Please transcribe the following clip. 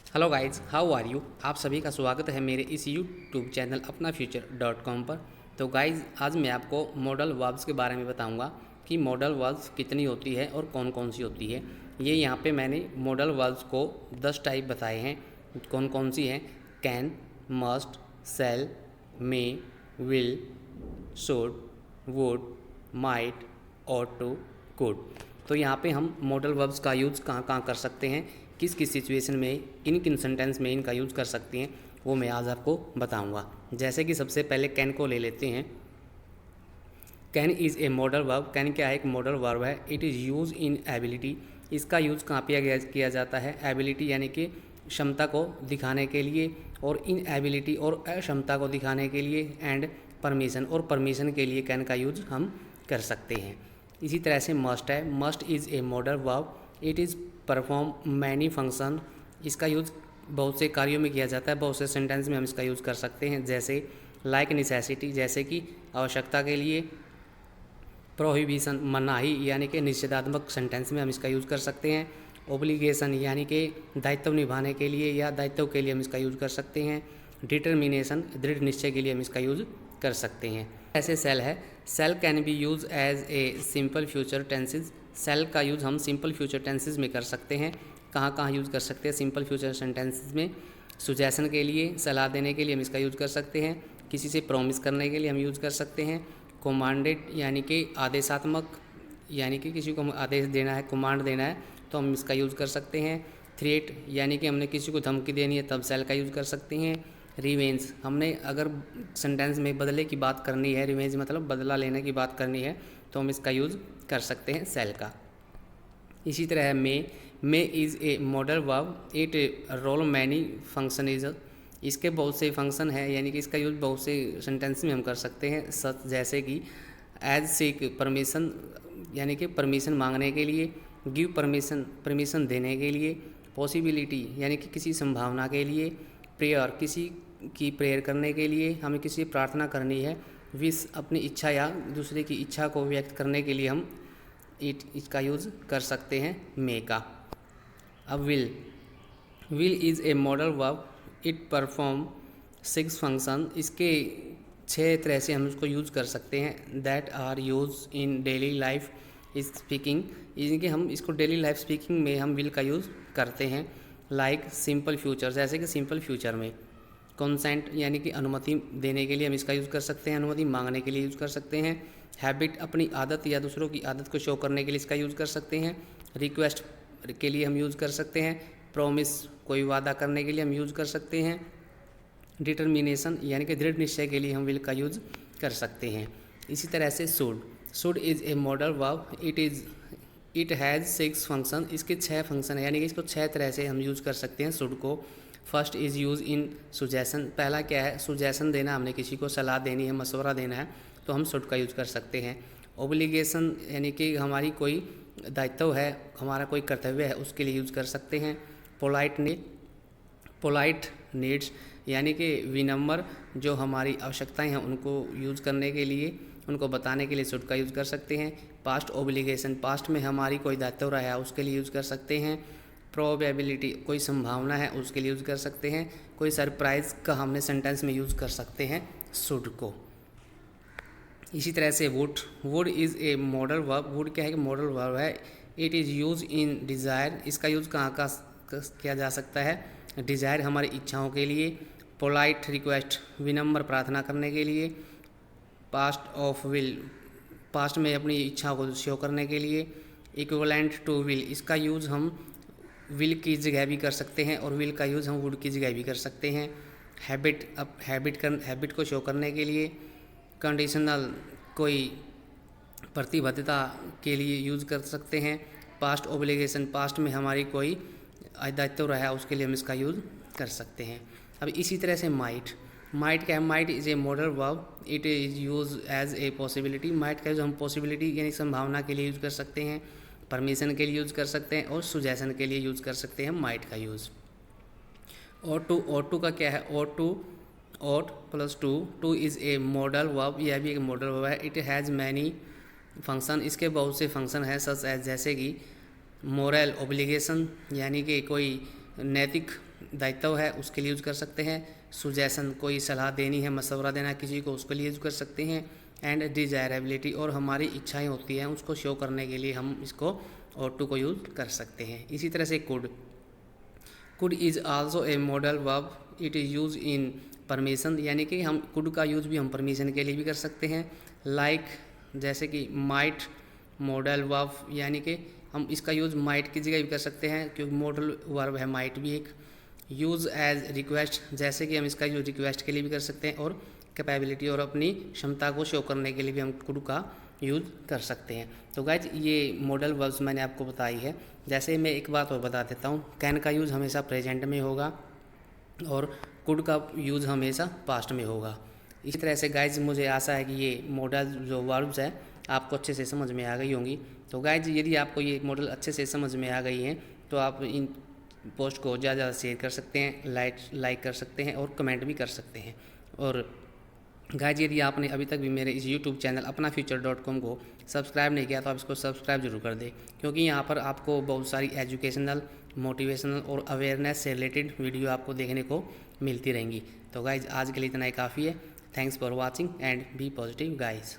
Hello guys, how are you. आप सभी का स्वागत है मेरे इस यूट्यूब चैनल अपना फ्यूचर.com पर। तो गाइस, आज मैं आपको मॉडल वर्ब्स के बारे में बताऊंगा कि मॉडल वर्ब्स कितनी होती है और कौन कौन सी होती है। ये यहाँ पे मैंने मॉडल वर्ब्स को 10 टाइप बताए हैं। कौन कौन सी हैं? Can, must, shall, may, will, should, would, might, ought to, could. तो यहाँ पे हम मॉडल वर्ब्स का यूज़ कहाँ कहाँ कर सकते हैं, किस किस सिचुएशन में, किन किन सेंटेंस में इनका यूज़ कर सकते हैं, वो मैं आज आपको बताऊंगा। जैसे कि सबसे पहले कैन को ले लेते हैं। Can is a modal verb. Can क्या है? एक मॉडल वर्ब है। It is use in ability. इसका यूज़ कहाँ पे किया जाता है? एबिलिटी यानी कि क्षमता को दिखाने के लिए, और इन एबिलिटी और अक्षमता को दिखाने के लिए, एंड परमिशन और परमिशन के लिए कैन का यूज़ हम कर सकते हैं। इसी तरह से मस्ट है। Must is a modal verb. It is perform many function. इसका यूज़ बहुत से कार्यों में किया जाता है, बहुत से सेंटेंस में हम इसका यूज़ कर सकते हैं। जैसे लाइक नेसेसिटी, जैसे कि आवश्यकता के लिए। प्रोहिबिशन, मनाही यानी कि निषेधात्मक सेंटेंस में हम इसका यूज़ कर सकते हैं। ओब्लिगेशन यानी कि दायित्व निभाने के लिए या दायित्व के लिए हम इसका यूज़ कर सकते हैं। डिटर्मिनेशन, दृढ़ निश्चय के लिए हम इसका यूज़ कर सकते हैं। ऐसे सेल है। Shall can be use as a simple future tenses. Shall का यूज़ हम सिंपल फ्यूचर टेंसेज में कर सकते हैं। कहाँ कहाँ यूज़ कर सकते हैं सिंपल फ्यूचर सेंटेंसेज में? सुजेशन के लिए, सलाह देने के लिए हम इसका यूज़ कर सकते हैं। किसी से प्रॉमिस करने के लिए हम यूज़ कर सकते हैं। कमांडेड यानी कि आदेशात्मक, यानी कि किसी को आदेश देना है, कमांड देना है, तो हम इसका यूज़ कर सकते हैं। थ्रेट यानी कि हमने किसी को धमकी देनी है, तब सेल का यूज़ कर सकते हैं। रिवेंज, हमने अगर सेंटेंस में बदले की बात करनी है, रिवेंज मतलब बदला लेने की बात करनी है, तो हम इसका यूज़ कर सकते हैं सेल का। इसी तरह है may is a modal verb. It role many functions. इसके बहुत से फंक्शन हैं, यानी कि इसका यूज़ बहुत से सेंटेंस में हम कर सकते हैं। सच, जैसे कि एज सीक परमिशन, यानी कि परमिशन मांगने के लिए। गिव परमिशन, परमिशन देने के लिए। पॉसिबिलिटी यानी कि किसी संभावना के लिए। प्रेयर, किसी की प्रेयर करने के लिए, हमें किसी प्रार्थना करनी है। विश, अपनी इच्छा या दूसरे की इच्छा को व्यक्त करने के लिए हम इसका यूज़ कर सकते हैं मे का। अब will is a modal verb. It perform 6 function. इसके 6 तरह से हम इसको यूज़ कर सकते हैं। That are use in daily life speaking, यानी कि हम इसको डेली लाइफ स्पीकिंग में हम विल का यूज़ करते हैं। लाइक सिंपल फ्यूचर, जैसे कि सिंपल फ्यूचर में। कॉन्सेंट यानी कि अनुमति देने के लिए हम इसका यूज़ कर सकते हैं, अनुमति मांगने के लिए यूज़ कर सकते हैं। हैबिट, अपनी आदत या दूसरों की आदत को शो करने के लिए इसका यूज़ कर सकते हैं। रिक्वेस्ट के लिए हम यूज़ कर सकते हैं। प्रॉमिस, कोई वादा करने के लिए हम यूज़ कर सकते हैं। डिटर्मिनेशन यानी कि दृढ़ निश्चय के लिए हम विल का यूज़ कर सकते हैं। इसी तरह से should is a modal verb. It has 6 function. इसके 6 फंक्शन है, यानी कि इसको 6 तरह से हम यूज़ कर सकते हैं शुड को। First is use in suggestion. पहला क्या है? सुजेशन देना, हमने किसी को सलाह देनी है, मशवरा देना है, तो हम शुड का यूज़ कर सकते हैं। ओब्लिगेशन यानी कि हमारी कोई दायित्व है, हमारा कोई कर्तव्य है, उसके लिए यूज़ कर सकते हैं। पोलाइट नीड्स यानी कि विनम्र, जो हमारी आवश्यकताएं हैं उनको यूज़ करने के लिए, उनको बताने के लिए शुड का यूज़ कर सकते हैं। पास्ट ओब्लिगेशन, पास्ट में हमारी कोई दायित्व रहा है उसके लिए यूज़ कर सकते हैं। प्रोबेबिलिटी, कोई संभावना है उसके लिए यूज़ कर सकते हैं। कोई सरप्राइज़ का हमने सेंटेंस में यूज़ कर सकते हैं शुड को। इसी तरह से would is a modal verb. Would क्या है कि मॉडल वर्ब है। It is use in desire. इसका यूज़ कहाँ का किया जा सकता है? डिज़ायर, हमारी इच्छाओं के लिए। पोलाइट रिक्वेस्ट, विनम्र प्रार्थना करने के लिए। पास्ट ऑफ विल, पास्ट में अपनी इच्छा को शो करने के लिए। इक्विवेलेंट टू विल, इसका यूज़ हम विल की जगह भी कर सकते हैं और विल का यूज़ हम वुड की जगह भी कर सकते हैं। हैबिट, अब हैबिट को शो करने के लिए। कंडीशनल, कोई प्रतिबद्धता के लिए यूज़ कर सकते हैं। पास्ट ओब्लिगेशन, पास्ट में हमारी कोई दायित्व रहा है उसके लिए हम इसका यूज़ कर सकते हैं। अब इसी तरह से माइट क्या है? Might is a modal verb. It is use as a possibility. Might का यूज़ हम पॉसिबिलिटी यानी संभावना के लिए यूज़ कर सकते हैं, परमिशन के लिए यूज़ कर सकते हैं, और सुजेशन के लिए यूज़ कर सकते हैं माइट का यूज़। ऑट टू का क्या है? Ought plus to is a modal verb. यह भी एक मॉडल वर्ब है। It has many function. इसके बहुत से फंक्शन हैं, जैसे कि मोरल ओब्लिगेशन, यानी कि कोई नैतिक दायित्व है उसके लिए यूज़ कर सकते हैं। सुजेशन, कोई सलाह देनी है, मशवरा देना है किसी को, उसके लिए यूज़ कर सकते हैं। एंड डिज़ायरेबिलिटी, और हमारी इच्छाएं होती हैं उसको शो करने के लिए हम इसको ऑटो को यूज़ कर सकते हैं। इसी तरह से could is also a modal verb, it is use in permission, यानी कि हम कुड का यूज़ भी हम परमिशन के लिए भी कर सकते हैं। लाइक जैसे कि माइट मॉडल वर्ब, यानी कि हम इसका यूज़ माइट की जगह भी कर सकते हैं क्योंकि मॉडल वर्ब है माइट भी एक। यूज़ एज रिक्वेस्ट, जैसे कि हम इसका यूज़ रिक्वेस्ट के लिए भी कर सकते हैं। और कैपेबिलिटी, और अपनी क्षमता को शो करने के लिए भी हम कुड का यूज़ कर सकते हैं। तो गाइज ये मॉडल वर्ब्स मैंने आपको बताई है। जैसे मैं एक बात और बता देता हूँ, कैन का यूज़ हमेशा प्रेजेंट में होगा और कुड का यूज़ हमेशा पास्ट में होगा। इसी तरह से गाइज मुझे आशा है कि ये मॉडल जो वर्ब्स है आपको अच्छे से समझ में आ गई होंगी। तो गाइज यदि आपको ये मॉडल अच्छे से समझ में आ गई हैं तो आप इन पोस्ट को ज़्यादा शेयर कर सकते हैं, लाइक कर सकते हैं और कमेंट भी कर सकते हैं। और गाइज यदि आपने अभी तक भी मेरे इस YouTube चैनल अपना फ्यूचर.com को सब्सक्राइब नहीं किया तो आप इसको सब्सक्राइब जरूर कर दें, क्योंकि यहाँ पर आपको बहुत सारी एजुकेशनल, मोटिवेशनल और अवेयरनेस से रिलेटेड वीडियो आपको देखने को मिलती रहेंगी। तो गाइज आज के लिए इतना ही काफ़ी है। Thanks for watching and be positive guys.